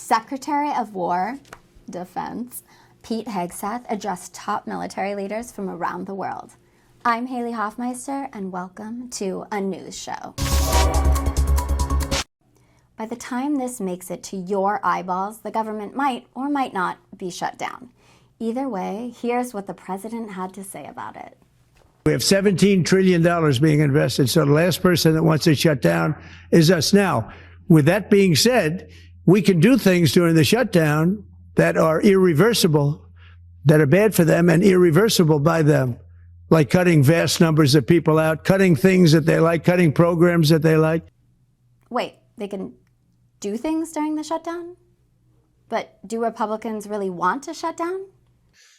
Secretary of War, Defense, Pete Hegseth addressed top military leaders from around the world. I'm Haley Hoffmeister, and welcome to a news show. By the time this makes it to your eyeballs, the government might or might not be shut down. Either way, here's what the president had to say about it. We have $17 trillion being invested, so the last person that wants to shut down is us. Now, with that being said, we can do things during the shutdown that are irreversible, that are bad for them and irreversible by them, like cutting vast numbers of people out, cutting things that they like, cutting programs that they like. Wait, they can do things during the shutdown? But do Republicans really want to shut down?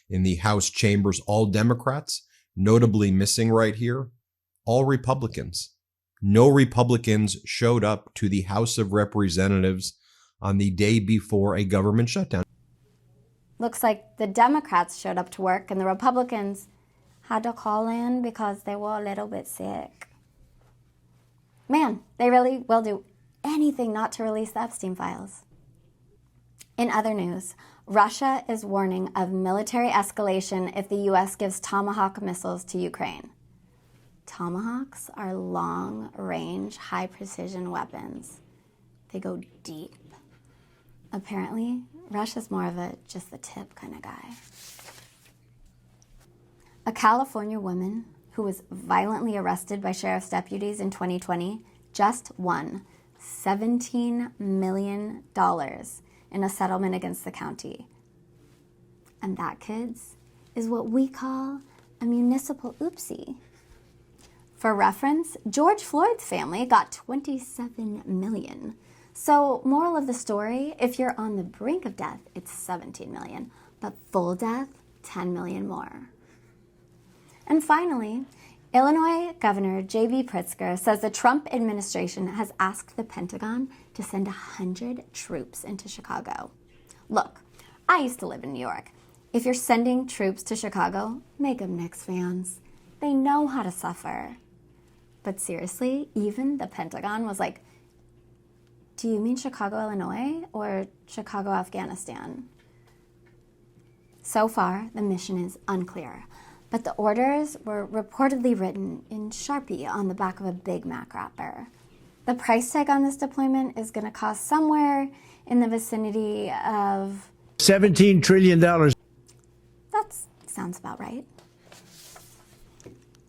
In the House chambers, all Democrats, notably missing right here, all Republicans. No Republicans showed up to the House of Representatives on the day before a government shutdown. Looks like the Democrats showed up to work and the Republicans had to call in because they were a little bit sick. Man, they really will do anything not to release the Epstein files. In other news, Russia is warning of military escalation if the U.S. gives Tomahawk missiles to Ukraine. Tomahawks are long-range, high-precision weapons. They go deep. Apparently, Russia's more of a just the tip kind of guy. A California woman who was violently arrested by sheriff's deputies in 2020 just won $17 million in a settlement against the county. And that, kids, is what we call a municipal oopsie. For reference, George Floyd's family got $27 million. So, moral of the story, if you're on the brink of death, it's $17 million, but full death, $10 million more. And finally, Illinois Governor J.B. Pritzker says the Trump administration has asked the Pentagon to send 100 troops into Chicago. Look, I used to live in New York. If you're sending troops to Chicago, make them Knicks fans. They know how to suffer. But seriously, even the Pentagon was like, do you mean Chicago, Illinois, or Chicago, Afghanistan? So far, the mission is unclear, but the orders were reportedly written in Sharpie on the back of a Big Mac wrapper. The price tag on this deployment is going to cost somewhere in the vicinity of $17 trillion. That sounds about right.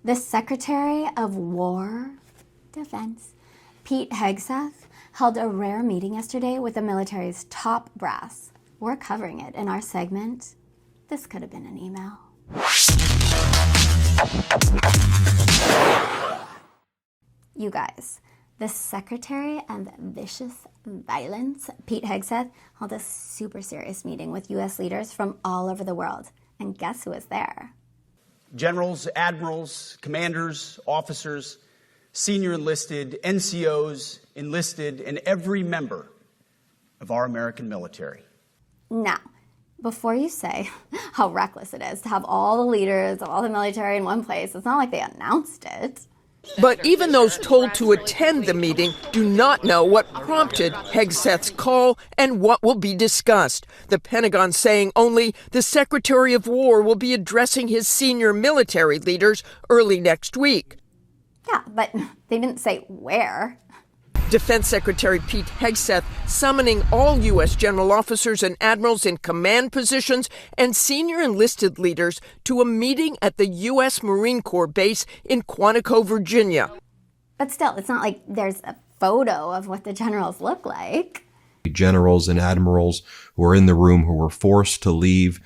The Secretary of War, Defense, Pete Hegseth, held a rare meeting yesterday with the military's top brass. We're covering it in our segment. This could have been an email. You guys, the Secretary of Vicious Violence, Pete Hegseth, held a super serious meeting with U.S. leaders from all over the world. And guess who was there? Generals, admirals, commanders, officers, senior enlisted, NCOs, enlisted, and every member of our American military. Now, before you say how reckless it is to have all the leaders of all the military in one place, it's not like they announced it. But even those told to attend the meeting do not know what prompted Hegseth's call and what will be discussed. The Pentagon saying only the Secretary of War will be addressing his senior military leaders early next week. Yeah, but they didn't say where. Defense Secretary Pete Hegseth summoning all U.S. general officers and admirals in command positions and senior enlisted leaders to a meeting at the U.S. Marine Corps base in Quantico, Virginia. But still, it's not like there's a photo of what the generals look like. Generals and admirals who were in the room who were forced to leave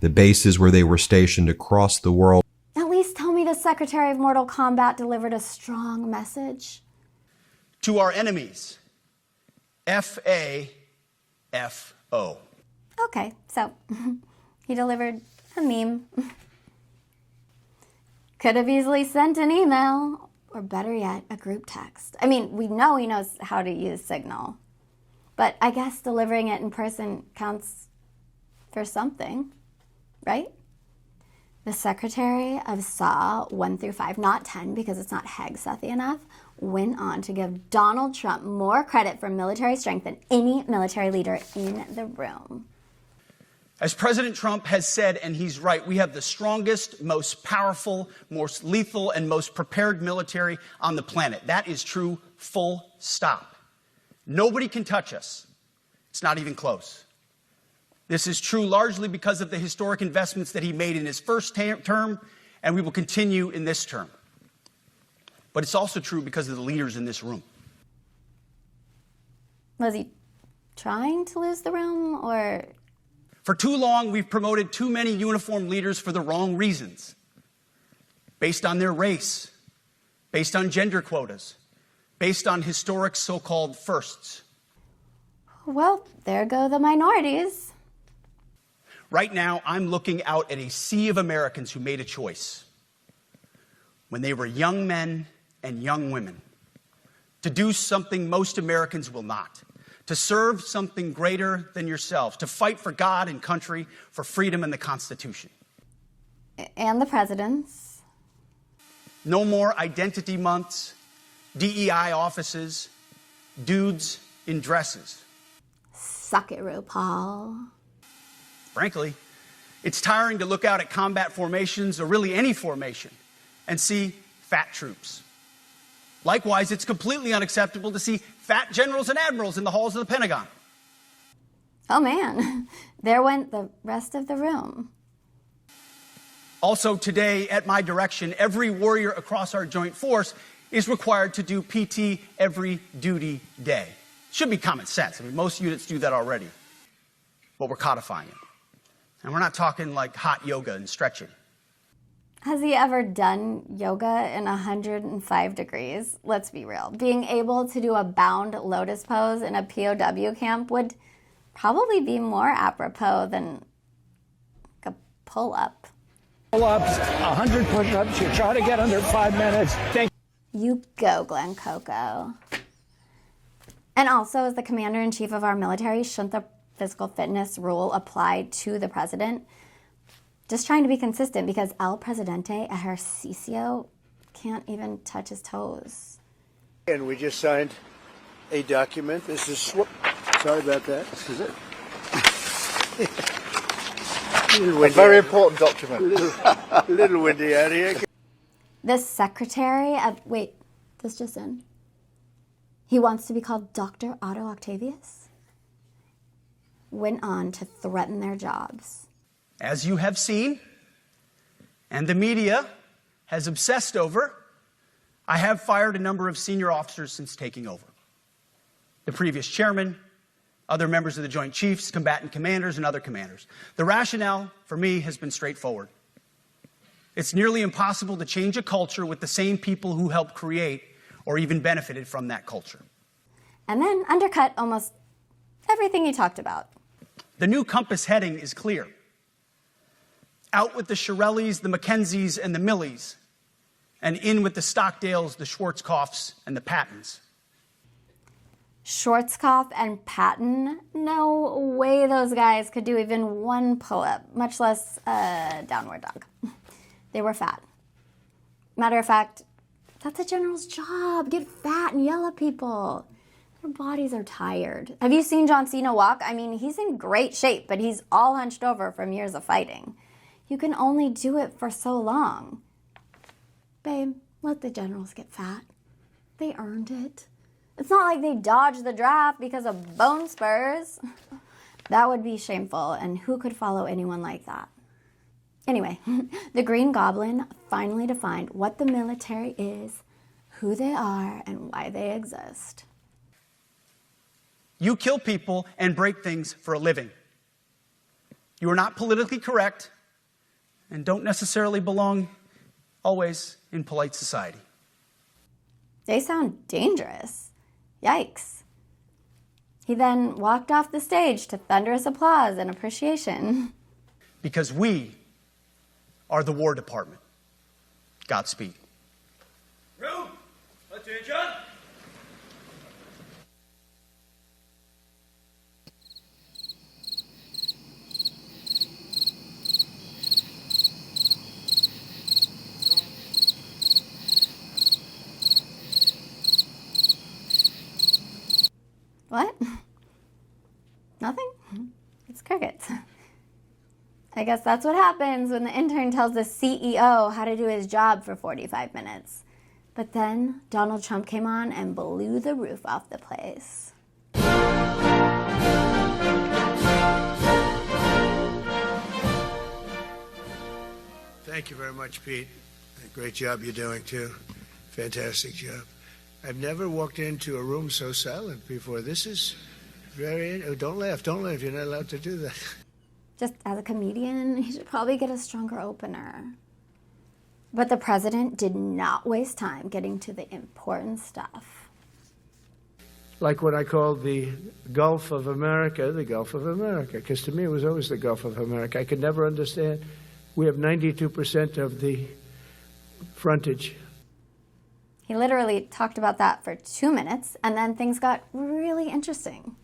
the bases where they were stationed across the world. At least tell me the Secretary of Mortal Kombat delivered a strong message. To our enemies, F-A-F-O. Okay, so he delivered a meme. Could have easily sent an email, or better yet, a group text. I mean, we know he knows how to use Signal, but I guess delivering it in person counts for something, right? The Secretary of SAW 1 through 5, not 10 because it's not Hegseth enough, went on to give Donald Trump more credit for military strength than any military leader in the room. As President Trump has said, and he's right, we have the strongest, most powerful, most lethal, and most prepared military on the planet. That is true, full stop. Nobody can touch us. It's not even close. This is true largely because of the historic investments that he made in his first term, and we will continue in this term. But it's also true because of the leaders in this room. Was he trying to lose the room, or? For too long, we've promoted too many uniformed leaders for the wrong reasons. Based on their race, based on gender quotas, based on historic so-called firsts. Well, there go the minorities. Right now, I'm looking out at a sea of Americans who made a choice when they were young men and young women to do something most Americans will not. To serve something greater than yourselves, to fight for God and country, for freedom and the Constitution. And the presidents. No more identity months, DEI offices, dudes in dresses. Suck it, RuPaul. Frankly, it's tiring to look out at combat formations, or really any formation, and see fat troops. Likewise, it's completely unacceptable to see fat generals and admirals in the halls of the Pentagon. Oh man, there went the rest of the room. Also today, at my direction, every warrior across our joint force is required to do PT every duty day. Should be common sense. I mean, most units do that already. But we're codifying it. And we're not talking like hot yoga and stretching. Has he ever done yoga in 105 degrees? Let's be real. Being able to do a bound lotus pose in a POW camp would probably be more apropos than a pull-up. Pull-ups, 100 push-ups, you try to get under 5 minutes. You go, Glenn Coco. And also, as the commander-in-chief of our military, shouldn't the physical fitness rule apply to the president? Just trying to be consistent, because El Presidente Ejercicio can't even touch his toes. And we just signed a document. This is, sorry about that. This is it. A very important document. A little windy out here. The secretary of, wait, this just in. He wants to be called Dr. Otto Octavius. Went on to threaten their jobs. As you have seen, and the media has obsessed over, I have fired a number of senior officers since taking over. The previous chairman, other members of the Joint Chiefs, combatant commanders, and other commanders. The rationale for me has been straightforward. It's nearly impossible to change a culture with the same people who helped create or even benefited from that culture. And then undercut almost everything he talked about. The new compass heading is clear. Out with the Shirellis, the Mackenzies, and the Millies, and in with the Stockdales, the Schwarzkopfs, and the Pattons. Schwarzkopf and Patton, no way those guys could do even one pull-up, much less a downward dog. They were fat. Matter of fact, that's a general's job. Get fat and yell at people. Their bodies are tired. Have you seen John Cena walk? I mean, he's in great shape, but he's all hunched over from years of fighting. You can only do it for so long. Babe, let the generals get fat. They earned it. It's not like they dodged the draft because of bone spurs. That would be shameful, and who could follow anyone like that? Anyway, the Green Goblin finally defined what the military is, who they are, and why they exist. You kill people and break things for a living. You are not politically correct and don't necessarily belong always in polite society. They sound dangerous. Yikes. He then walked off the stage to thunderous applause and appreciation. Because we are the War Department. Godspeed. Room, attention. What? Nothing? It's crickets. I guess that's what happens when the intern tells the CEO how to do his job for 45 minutes. But then Donald Trump came on and blew the roof off the place. Thank you very much, Pete. Great job you're doing, too. Fantastic job. I've never walked into a room so silent before. This is very... Oh, don't laugh. You're not allowed to do that. Just as a comedian, he should probably get a stronger opener. But the president did not waste time getting to the important stuff. Like what I called the Gulf of America, because to me it was always the Gulf of America. I could never understand. We have 92% of the frontage. He literally talked about that for 2 minutes, and then things got really interesting.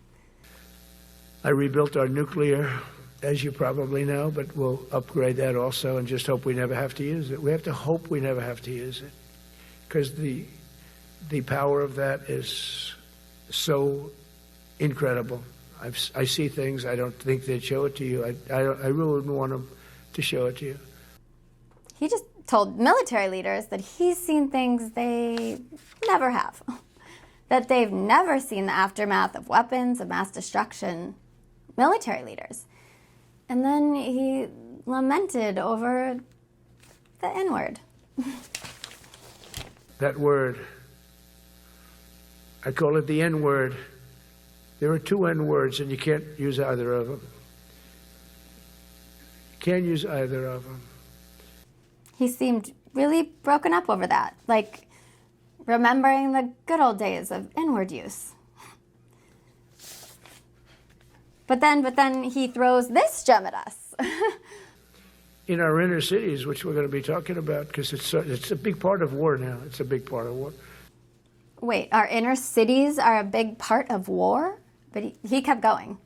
I rebuilt our nuclear, as you probably know, but we'll upgrade that also and just hope we never have to use it. We have to hope we never have to use it, because the power of that is so incredible. I see things I don't think they'd show it to you. I really wouldn't want them to show it to you. He just told military leaders that he's seen things they never have, that they've never seen the aftermath of weapons of mass destruction. Military leaders. And then he lamented over the N-word. That word, I call it the N-word. There are 2 N-words, and you can't use either of them. You can't use either of them. He seemed really broken up over that, like remembering the good old days of N-word use. But then he throws this gem at us. In our inner cities, which we're going to be talking about, because it's a big part of war now. It's a big part of war. Wait, our inner cities are a big part of war? But he kept going.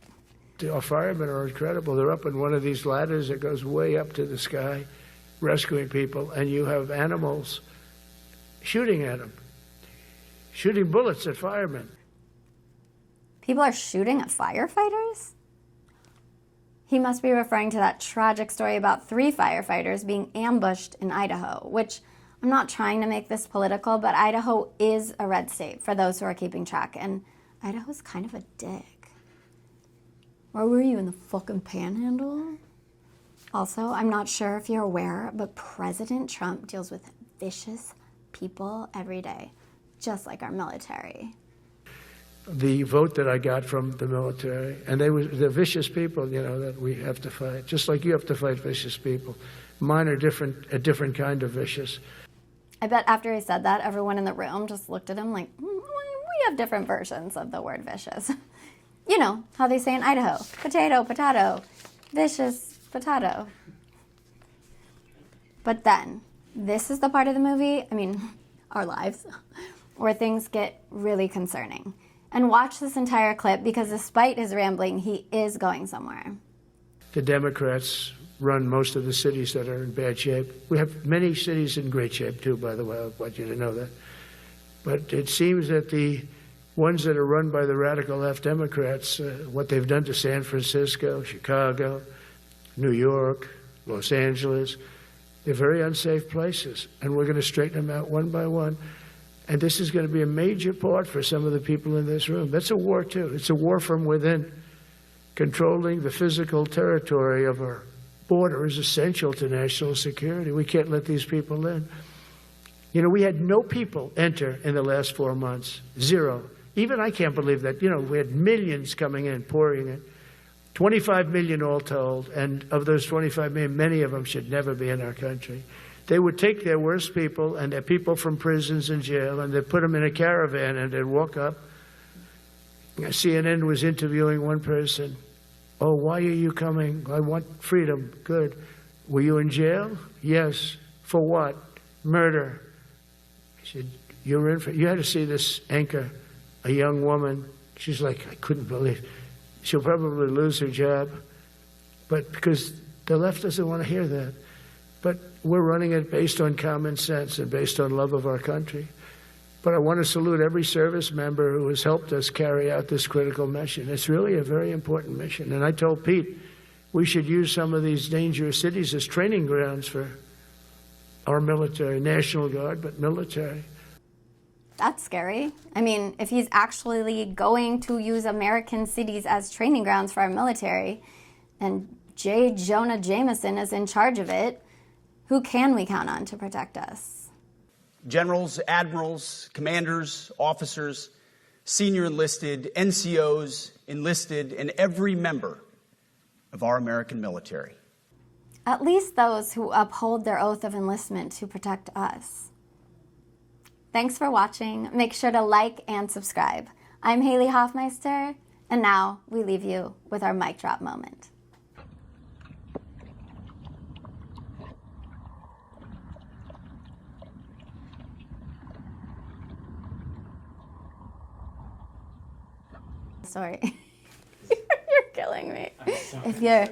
Our firemen are incredible. They're up in one of these ladders that goes way up to the sky, rescuing people, and you have animals shooting at them, shooting bullets at firemen. People are shooting at firefighters? He must be referring to that tragic story about 3 firefighters being ambushed in Idaho, which I'm not trying to make this political, but Idaho is a red state for those who are keeping track, and Idaho's kind of a dick. Where were you, in the fucking panhandle? Also, I'm not sure if you're aware, but President Trump deals with vicious people every day, just like our military. The vote that I got from the military, and they're vicious people, that we have to fight, just like you have to fight vicious people. Mine are a different kind of vicious. I bet after he said that, everyone in the room just looked at him like, we have different versions of the word vicious. You know, how they say in Idaho, potato, potato, vicious, potato. But then, this is the part of the movie, our lives, where things get really concerning. And watch this entire clip, because despite his rambling, he is going somewhere. The Democrats run most of the cities that are in bad shape. We have many cities in great shape, too, by the way. I want you to know that. But it seems that the ones that are run by the radical left Democrats, what they've done to San Francisco, Chicago, New York, Los Angeles, they're very unsafe places. And we're going to straighten them out one by one. And this is going to be a major part for some of the people in this room. That's a war, too. It's a war from within. Controlling the physical territory of our border is essential to national security. We can't let these people in. We had no people enter in the last 4 months. 0. Even I can't believe that. We had millions coming in, pouring in. 25 million all told. And of those 25 million, many of them should never be in our country. They would take their worst people and their people from prisons and jail, and they'd put them in a caravan and they'd walk up. CNN was interviewing one person. Oh, why are you coming? I want freedom. Good. Were you in jail? Yes. For what? Murder. He said, you had to see this anchor, a young woman. She's like, I couldn't believe it. She'll probably lose her job. But because the left doesn't want to hear that. But we're running it based on common sense and based on love of our country. But I want to salute every service member who has helped us carry out this critical mission. It's really a very important mission. And I told Pete, we should use some of these dangerous cities as training grounds for our military, National Guard, but military. That's scary. I mean, if he's actually going to use American cities as training grounds for our military, and J. Jonah Jameson is in charge of it, who can we count on to protect us? Generals, admirals, commanders, officers, senior enlisted, NCOs, enlisted, and every member of our American military. At least those who uphold their oath of enlistment to protect us. Thanks for watching. Make sure to like and subscribe. I'm Haley Hoffmeister, and now we leave you with our mic drop moment. Sorry. You're killing me. If you're